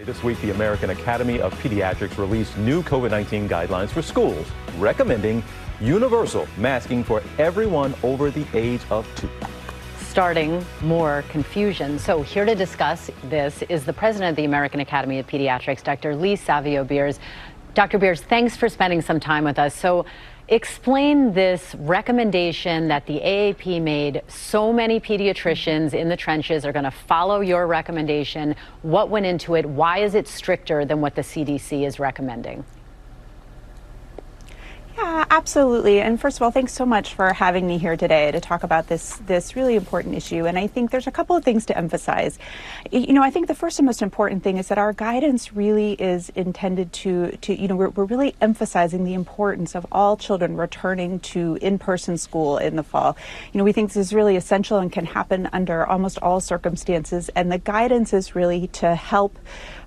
This week, the American Academy of Pediatrics released new COVID-19 guidelines for schools, recommending universal masking for everyone over the age of 2. Starting more confusion. So here to discuss this is the president of the American Academy of Pediatrics, Dr. Savio Beers. Dr. Beers, thanks for spending some time with us. So explain this recommendation that the AAP made. So many pediatricians in the trenches are going to follow your recommendation. What went into it? Why is it stricter than what the CDC is recommending? Yeah, absolutely. And first of all, thanks so much for having me here today to talk about this really important issue. And I think there's a couple of things to emphasize. I think the first and most important thing is that our guidance really is intended to we're really emphasizing the importance of all children returning to in-person school in the fall. We think this is really essential and can happen under almost all circumstances. And the guidance is really to help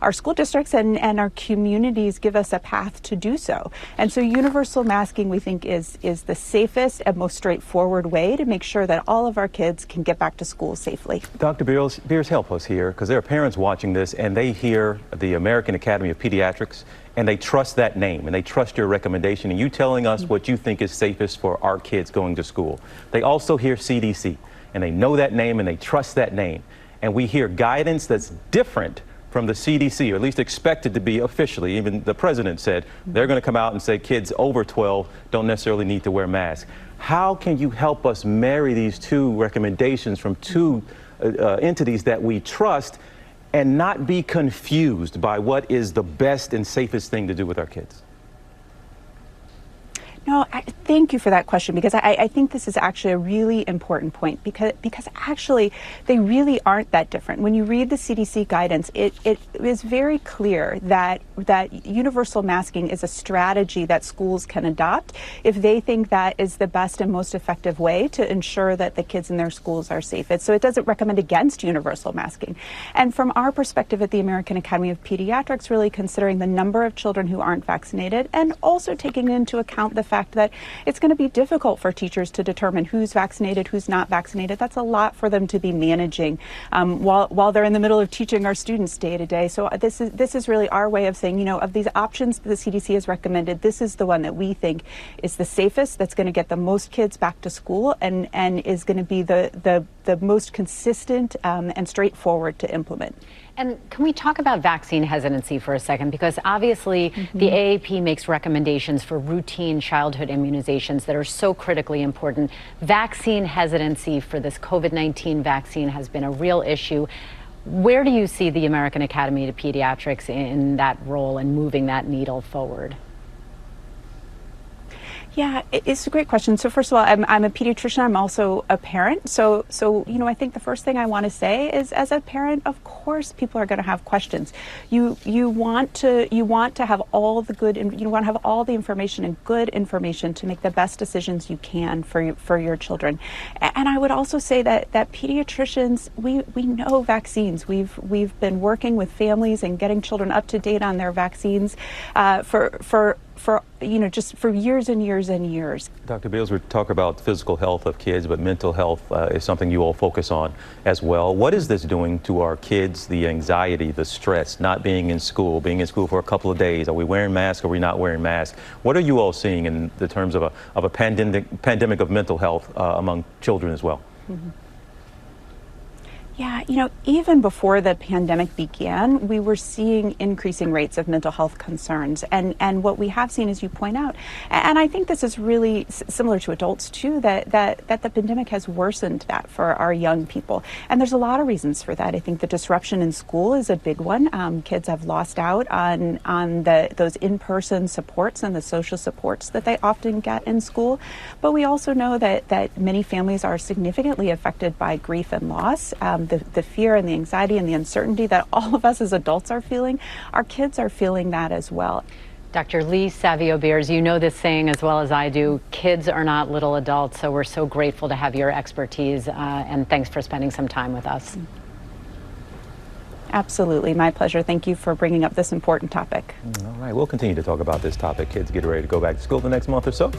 our school districts and our communities give us a path to do so. And so universal masking, we think, is the safest and most straightforward way to make sure that all of our kids can get back to school safely. Dr. Beers, help us here, because there are parents watching this and they hear the American Academy of Pediatrics and they trust that name and they trust your recommendation and you telling us what you think is safest for our kids going to school. They also hear CDC and they know that name and they trust that name. And we hear guidance that's different from the CDC, or at least expected to be officially. Even the president said they're going to come out and say kids over 12 don't necessarily need to wear masks. How can you help us marry these two recommendations from two entities that we trust and not be confused by what is the best and safest thing to do with our kids? No, thank you for that question, because I think this is actually a really important point, because actually they really aren't that different. When you read the CDC guidance, it is very clear that universal masking is a strategy that schools can adopt if they think that is the best and most effective way to ensure that the kids in their schools are safe. So it doesn't recommend against universal masking. And from our perspective at the American Academy of Pediatrics, really considering the number of children who aren't vaccinated and also taking into account the fact that it's going to be difficult for teachers to determine who's vaccinated, who's not vaccinated. That's a lot for them to be managing while they're in the middle of teaching our students day to day. So this is really our way of saying, of these options that the CDC has recommended, this is the one that we think is the safest, that's going to get the most kids back to school, and is going to be the most consistent and straightforward to implement. And can we talk about vaccine hesitancy for a second? Because obviously the AAP makes recommendations for routine childhood immunizations that are so critically important. Vaccine hesitancy for this COVID-19 vaccine has been a real issue. Where do you see the American Academy of Pediatrics in that role and moving that needle forward? Yeah, it's a great question. So first of all, I'm a pediatrician. I'm also a parent. So I think the first thing I want to say is, as a parent, of course, people are going to have questions. You want to have all the information and good information to make the best decisions you can for your children. And I would also say that pediatricians, we know vaccines. We've been working with families and getting children up to date on their vaccines for years and years and years. Dr. Beers, we talk about physical health of kids, but mental health is something you all focus on as well. What is this doing to our kids, the anxiety, the stress, not being in school for a couple of days? Are we wearing masks? Are we not wearing masks? What are you all seeing in the terms of a pandemic of mental health among children as well? Mm-hmm. Yeah, even before the pandemic began, we were seeing increasing rates of mental health concerns. And what we have seen, as you point out, and I think this is really similar to adults too, that the pandemic has worsened that for our young people. And there's a lot of reasons for that. I think the disruption in school is a big one. Kids have lost out on those in-person supports and the social supports that they often get in school. But we also know that many families are significantly affected by grief and loss. The fear and the anxiety and the uncertainty that all of us as adults are feeling, our kids are feeling that as well. Dr. Savio Beers, you know this saying as well as I do, kids are not little adults, so we're so grateful to have your expertise, and thanks for spending some time with us. Absolutely, my pleasure. Thank you for bringing up this important topic. All right, we'll continue to talk about this topic. Kids get ready to go back to school the next month or so.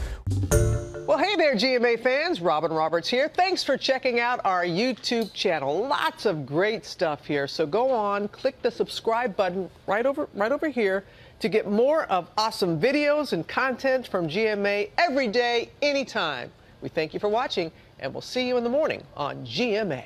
Well, hey there. there, GMA fans. Robin Roberts here. Thanks for checking out our YouTube channel. Lots of great stuff here. So go on, click the subscribe button right over here to get more of awesome videos and content from GMA every day, anytime. We thank you for watching, and we'll see you in the morning on GMA.